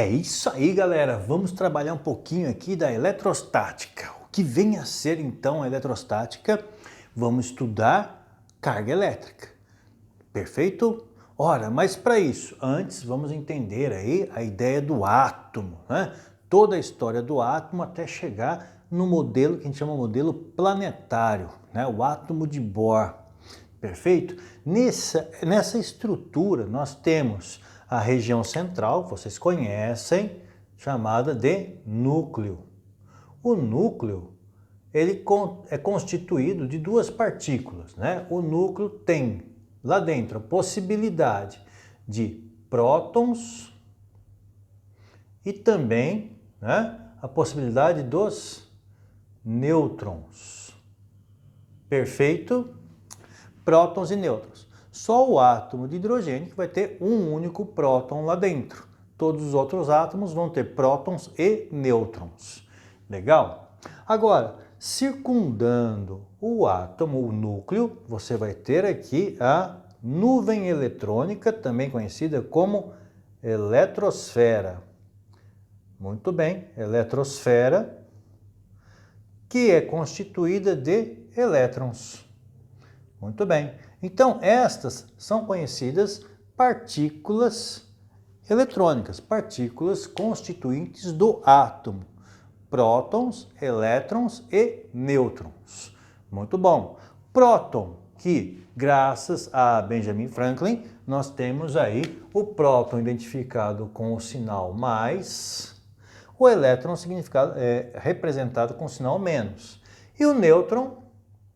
É isso aí, galera. Vamos trabalhar um pouquinho aqui da eletrostática. O que vem a ser então a eletrostática? Vamos estudar carga elétrica. Perfeito? Ora, mas para isso, antes vamos entender aí a ideia do átomo, né? Toda a história do átomo até chegar no modelo que a gente chama de modelo planetário, né? O átomo de Bohr. Perfeito? Nessa estrutura nós temos a região central, vocês conhecem, chamada de núcleo. O núcleo ele é constituído de duas partículas, né? O núcleo tem lá dentro a possibilidade de prótons e também, né, a possibilidade dos nêutrons. Perfeito? Prótons e nêutrons. Só o átomo de hidrogênio que vai ter um único próton lá dentro. Todos os outros átomos vão ter prótons e nêutrons. Legal? Agora, circundando o átomo, o núcleo, você vai ter aqui a nuvem eletrônica, também conhecida como eletrosfera. Muito bem, eletrosfera, que é constituída de elétrons. Muito bem. Então, estas são conhecidas partículas eletrônicas, partículas constituintes do átomo. Prótons, elétrons e nêutrons. Muito bom. Próton, que graças a Benjamin Franklin, nós temos aí o próton identificado com o sinal mais, o elétron representado com o sinal menos. E o nêutron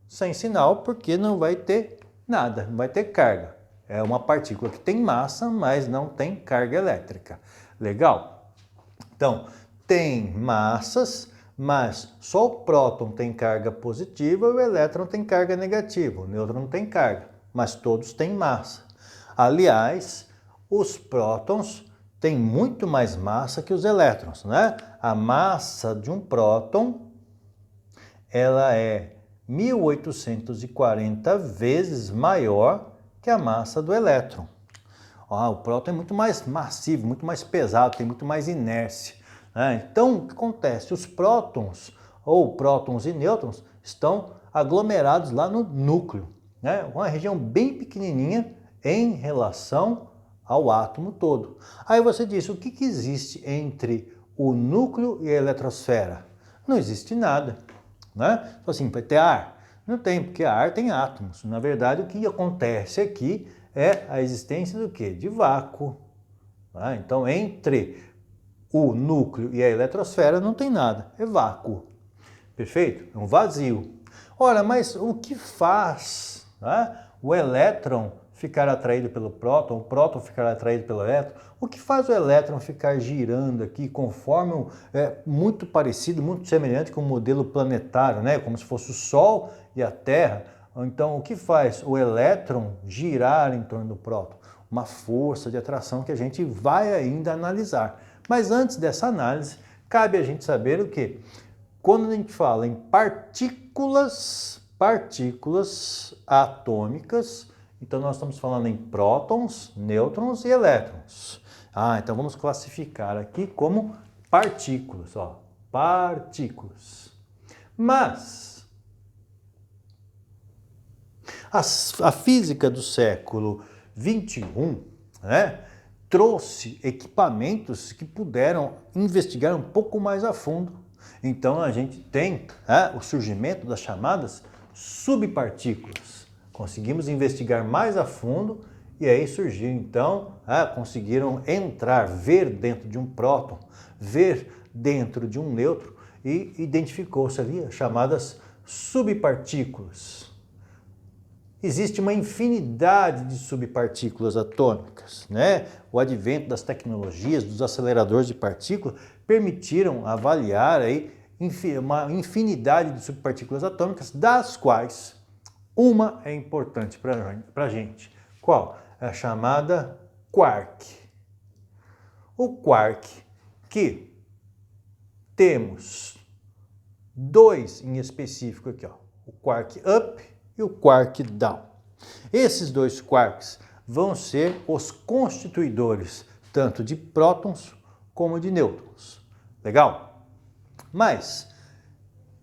sem sinal, porque não vai ter nada, não vai ter carga. É uma partícula que tem massa, mas não tem carga elétrica. Legal? Então, tem massas, mas só o próton tem carga positiva e o elétron tem carga negativa. O nêutron não tem carga, mas todos têm massa. Aliás, os prótons têm muito mais massa que os elétrons, né? A massa de um próton, ela é 1840 vezes maior que a massa do elétron. O próton é muito mais massivo, muito mais pesado, tem muito mais inércia, né? Então, o que acontece? Os prótons, ou prótons e nêutrons, estão aglomerados lá no núcleo, né? Uma região bem pequenininha em relação ao átomo todo. Aí você diz, o que existe entre o núcleo e a eletrosfera? Não existe nada. Né? Então, assim, vai ter ar? Não tem, porque ar tem átomos. Na verdade, o que acontece aqui é a existência do quê? De vácuo. Né? Então, entre o núcleo e a eletrosfera não tem nada, é vácuo. Perfeito? É um vazio. Ora, mas o que faz, né, o elétron ficar atraído pelo próton, o próton ficar atraído pelo elétron? O que faz o elétron ficar girando aqui conforme muito parecido, muito semelhante com o modelo planetário, né? Como se fosse o Sol e a Terra. Então, o que faz o elétron girar em torno do próton? Uma força de atração que a gente vai ainda analisar. Mas antes dessa análise, cabe a gente saber o quê? Quando a gente fala em partículas atômicas, então nós estamos falando em prótons, nêutrons e elétrons. Então vamos classificar aqui como partículas, ó, partículas. Mas a física do século XXI, né, trouxe equipamentos que puderam investigar um pouco mais a fundo. Então a gente tem o surgimento das chamadas subpartículas. Conseguimos investigar mais a fundo e aí surgiu então, conseguiram entrar, ver dentro de um próton, ver dentro de um nêutron e identificou-se ali as chamadas subpartículas. Existe uma infinidade de subpartículas atômicas, né? O advento das tecnologias, dos aceleradores de partículas, permitiram avaliar aí uma infinidade de subpartículas atômicas, das quais uma é importante para a gente. Qual? É a chamada quark. O quark, que temos dois em específico aqui, ó, o quark up e o quark down. Esses dois quarks vão ser os constituidores tanto de prótons como de nêutrons. Legal? Mas,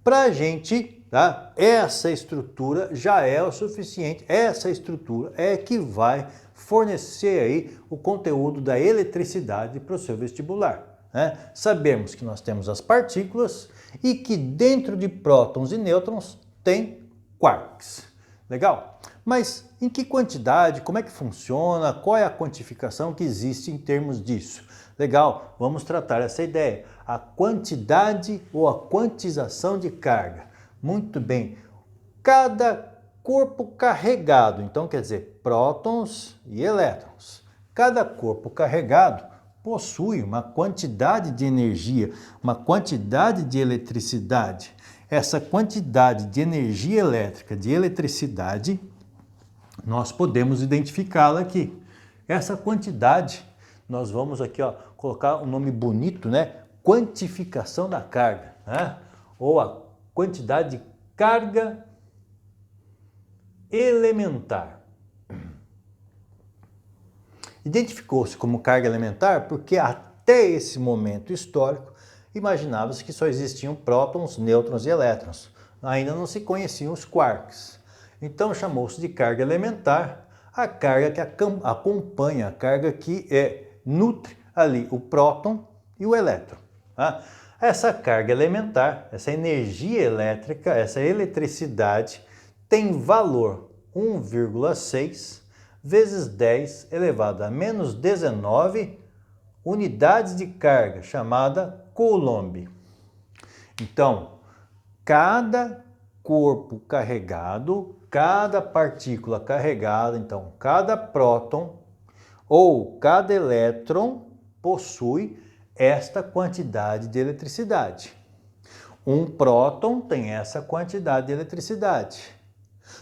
para a gente, tá, essa estrutura já é o suficiente, essa estrutura é que vai fornecer aí o conteúdo da eletricidade para o seu vestibular. Né? Sabemos que nós temos as partículas e que dentro de prótons e nêutrons tem quarks. Legal? Mas em que quantidade, como é que funciona, qual é a quantificação que existe em termos disso? Legal, vamos tratar essa ideia. A quantidade ou a quantização de carga. Muito bem. Cada corpo carregado, então quer dizer, prótons e elétrons. Cada corpo carregado possui uma quantidade de energia, uma quantidade de eletricidade. Essa quantidade de energia elétrica, de eletricidade, nós podemos identificá-la aqui. Essa quantidade, nós vamos aqui colocar um nome bonito, né? Quantificação da carga, né? Ou a quantidade de carga elementar. Identificou-se como carga elementar porque até esse momento histórico imaginava-se que só existiam prótons, nêutrons e elétrons. Ainda não se conheciam os quarks. Então chamou-se de carga elementar a carga que acompanha, a carga que nutre ali o próton e o elétron. Tá? Essa carga elementar, essa energia elétrica, essa eletricidade tem valor 1,6 vezes 10 elevado a menos 19 unidades de carga, chamada Coulomb. Então, cada corpo carregado, cada partícula carregada, então cada próton ou cada elétron possui esta quantidade de eletricidade. Um próton tem essa quantidade de eletricidade.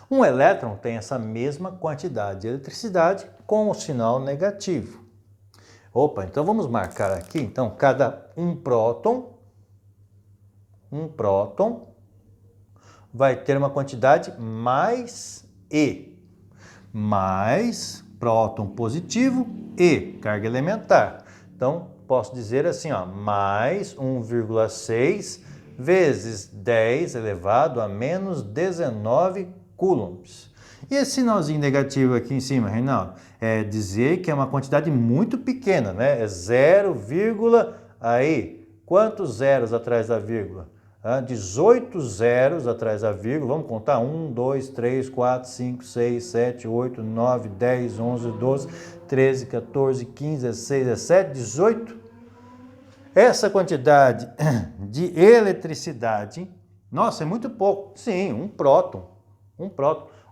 Um elétron tem essa mesma quantidade de eletricidade com o sinal negativo. Opa, então vamos marcar aqui, então, cada um próton vai ter uma quantidade mais E, mais próton positivo e carga elementar. Então, posso dizer assim, mais 1,6 vezes 10 elevado a menos 19 coulombs. E esse sinalzinho negativo aqui em cima, Reinaldo, é dizer que é uma quantidade muito pequena, né? É 0, aí, quantos zeros atrás da vírgula? 18 zeros atrás da vírgula, vamos contar? 1, 2, 3, 4, 5, 6, 7, 8, 9, 10, 11, 12, 13, 14, 15, 16, 17, 18. Essa quantidade de eletricidade, nossa, é muito pouco. Sim, um próton.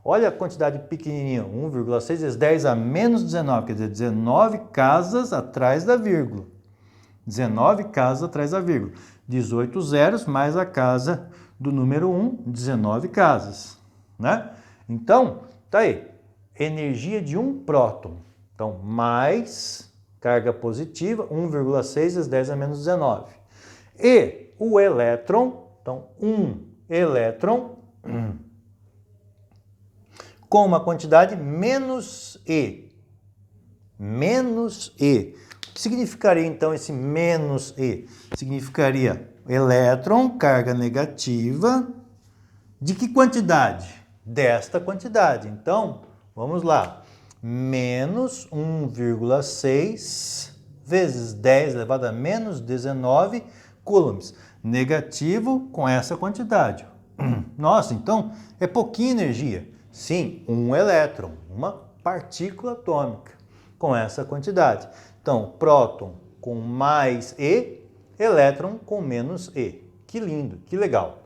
Olha a quantidade pequenininha, 1,6 vezes 10 a menos 19, quer dizer, 19 casas atrás da vírgula. 19 casas atrás da vírgula. 18 zeros mais a casa do número 1, 19 casas, né? Então, tá aí, energia de um próton. Então, mais carga positiva, 1,6 vezes 10 a menos 19. E o elétron, então, um elétron com uma quantidade menos E. Menos E. O que significaria então esse menos E? Significaria elétron, carga negativa, de que quantidade? Desta quantidade. Então, vamos lá. Menos 1,6 vezes 10 elevado a menos 19 coulombs. Negativo com essa quantidade. Nossa, então é pouquinha energia. Sim, um elétron, uma partícula atômica com essa quantidade. Então, próton com mais E, elétron com menos E. Que lindo, que legal.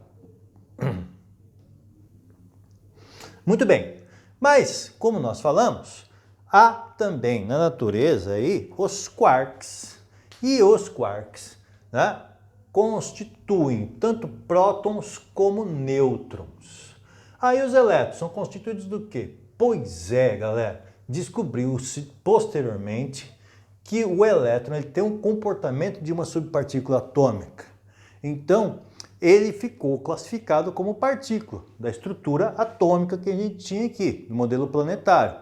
Muito bem, mas como nós falamos, há também na natureza aí os quarks. E os quarks, né, constituem tanto prótons como nêutrons. Aí os elétrons são constituídos do quê? Pois é, galera, descobriu-se posteriormente que o elétron ele tem um comportamento de uma subpartícula atômica. Então, ele ficou classificado como partícula da estrutura atômica que a gente tinha aqui, no modelo planetário.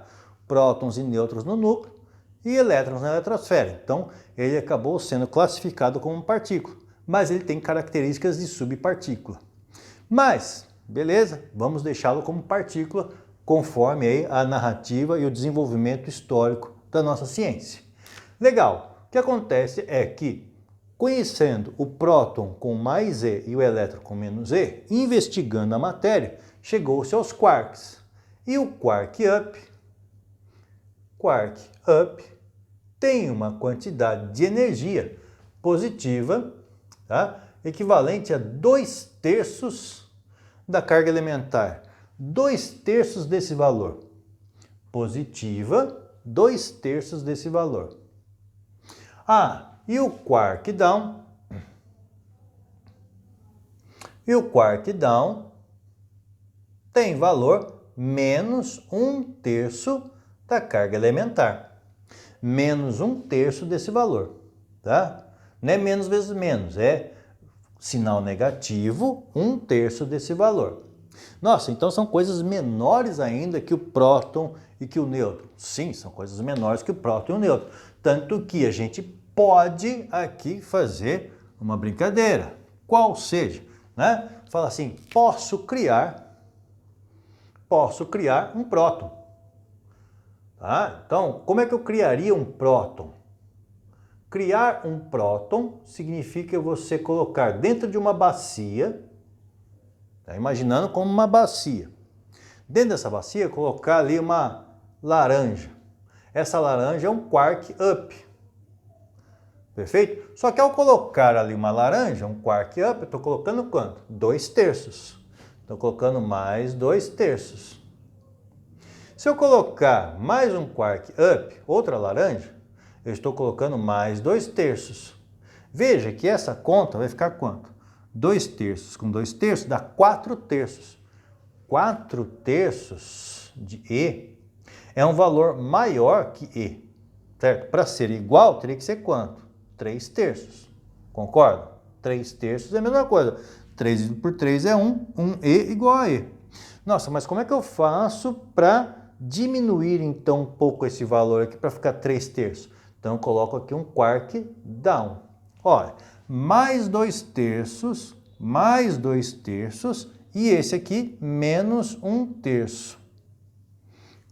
Prótons e nêutrons no núcleo e elétrons na eletrosfera. Então, ele acabou sendo classificado como partícula, mas ele tem características de subpartícula. Mas, beleza, vamos deixá-lo como partícula, conforme aí a narrativa e o desenvolvimento histórico da nossa ciência. Legal, o que acontece é que, conhecendo o próton com mais E e o elétron com menos E, investigando a matéria, chegou-se aos quarks. E o quark up tem uma quantidade de energia positiva, tá? Equivalente a 2/3 da carga elementar. 2/3 desse valor. Positiva, 2/3 desse valor. Ah, e o quark down? E o quark down tem valor menos 1/3 da carga elementar. Menos 1/3 desse valor, tá? Não é menos vezes menos, é sinal negativo, 1/3 desse valor. Nossa, então são coisas menores ainda que o próton e que o nêutron. Sim, são coisas menores que o próton e o nêutron. Tanto que a gente pode aqui fazer uma brincadeira. Qual seja, né? Fala assim, posso criar um próton. Tá? Então, como é que eu criaria um próton? Criar um próton significa você colocar dentro de uma bacia, tá? Imaginando como uma bacia. Dentro dessa bacia, colocar ali uma laranja. Essa laranja é um quark up. Perfeito? Só que ao colocar ali uma laranja, um quark up, eu estou colocando quanto? 2/3. Estou colocando mais 2/3. Se eu colocar mais um quark up, outra laranja, eu estou colocando mais 2/3. Veja que essa conta vai ficar quanto? 2/3 com 2/3 dá 4/3. 4/3 de E é um valor maior que E, certo? Para ser igual, teria que ser quanto? 3/3. Concorda? 3/3 é a mesma coisa. 3 por 3 é 1, 1E igual a E. Nossa, mas como é que eu faço para diminuir então um pouco esse valor aqui para ficar 3/3? Então eu coloco aqui um quark down. Olha, mais 2/3, mais 2/3 e esse aqui menos 1/3.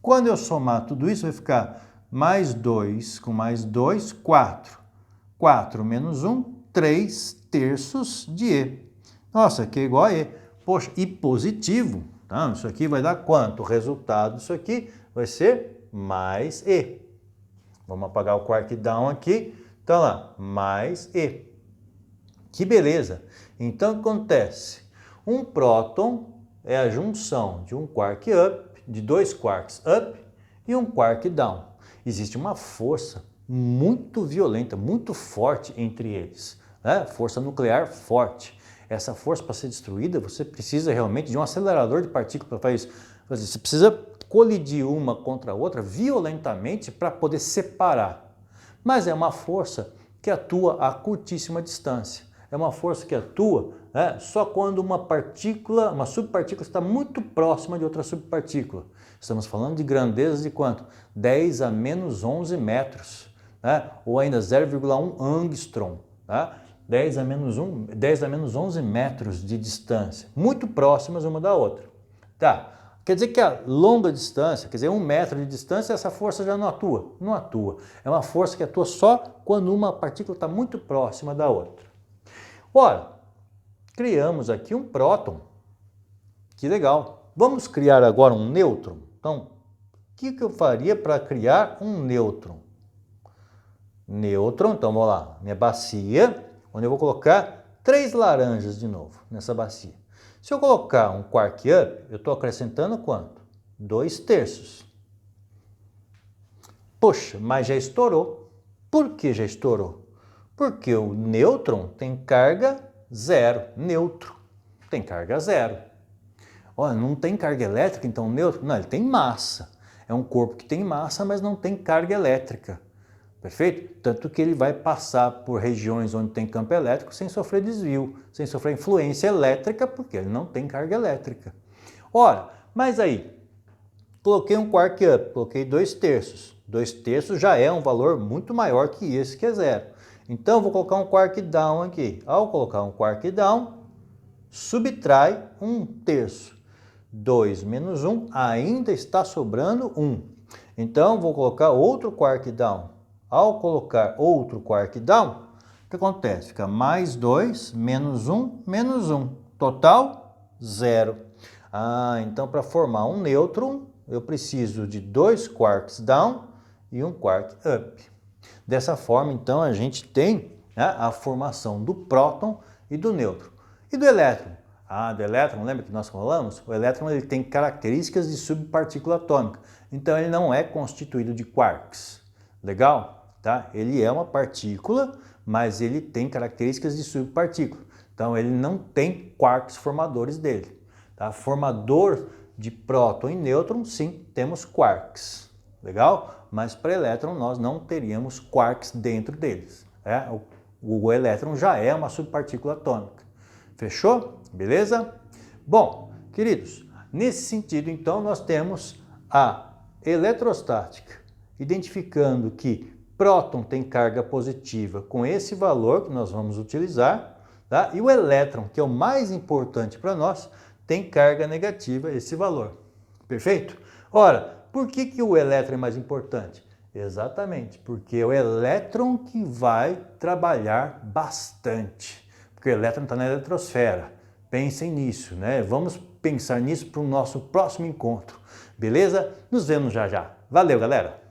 Quando eu somar tudo isso vai ficar mais 2 com mais 2, 4. 4 menos 1, 3/3 de E. Nossa, aqui é igual a E. Poxa, e positivo. Então, isso aqui vai dar quanto? O resultado disso aqui vai ser mais E. Vamos apagar o quark down aqui. Então lá, mais E. Que beleza! Então, o que acontece? Um próton é a junção de um quark up, de dois quarks up e um quark down. Existe uma força muito violenta, muito forte entre eles, né? Força nuclear forte. Essa força, para ser destruída, você precisa realmente de um acelerador de partículas para fazer isso. Você precisa colidir uma contra a outra violentamente para poder separar. Mas é uma força que atua a curtíssima distância. É uma força que atua, né, só quando uma partícula, uma subpartícula está muito próxima de outra subpartícula. Estamos falando de grandezas de quanto? 10 a menos 11 metros, né? Ou ainda 0,1 angstrom. Tá? 10 a menos 11 metros de distância, muito próximas uma da outra. Tá. Quer dizer que a longa distância, quer dizer, 1 metro de distância, essa força já não atua? Não atua. É uma força que atua só quando uma partícula está muito próxima da outra. Ora, criamos aqui um próton. Que legal. Vamos criar agora um nêutron? Então, o que eu faria para criar um nêutron? Nêutron, então vamos lá, minha bacia, onde eu vou colocar 3 laranjas de novo nessa bacia. Se eu colocar um quark up, eu estou acrescentando quanto? 2/3. Poxa, mas já estourou. Por que já estourou? Porque o nêutron tem carga zero, neutro, tem carga zero. Olha, não tem carga elétrica, então o nêutron? Não, ele tem massa. É um corpo que tem massa, mas não tem carga elétrica. Perfeito? Tanto que ele vai passar por regiões onde tem campo elétrico sem sofrer desvio, sem sofrer influência elétrica, porque ele não tem carga elétrica. Ora, mas aí, coloquei um quark up, coloquei 2/3. 2/3 já é um valor muito maior que esse que é 0. Então, vou colocar um quark down aqui. Ao colocar um quark down, subtrai 1/3. 2 menos 1, ainda está sobrando 1. Então, vou colocar outro quark down. Ao colocar outro quark down, o que acontece? Fica mais 2, menos 1, menos 1. Total, 0. Então para formar um nêutron, eu preciso de 2 quarks down e um quark up. Dessa forma, então, a gente tem, né, a formação do próton e do nêutron. E do elétron? Do elétron, lembra que nós falamos? O elétron ele tem características de subpartícula atômica. Então ele não é constituído de quarks. Legal? Tá? Ele é uma partícula, mas ele tem características de subpartícula. Então ele não tem quarks formadores dele. Tá? Formador de próton e nêutron, sim, temos quarks. Legal? Mas para elétron nós não teríamos quarks dentro deles. O elétron já é uma subpartícula atômica. Fechou? Beleza? Bom, queridos, nesse sentido então nós temos a eletrostática, identificando que próton tem carga positiva com esse valor que nós vamos utilizar, tá? E o elétron, que é o mais importante para nós, tem carga negativa, esse valor. Perfeito? Ora, por que o elétron é mais importante? Exatamente, porque é o elétron que vai trabalhar bastante. Porque o elétron está na eletrosfera. Pensem nisso, né? Vamos pensar nisso para o nosso próximo encontro. Beleza? Nos vemos já já. Valeu, galera!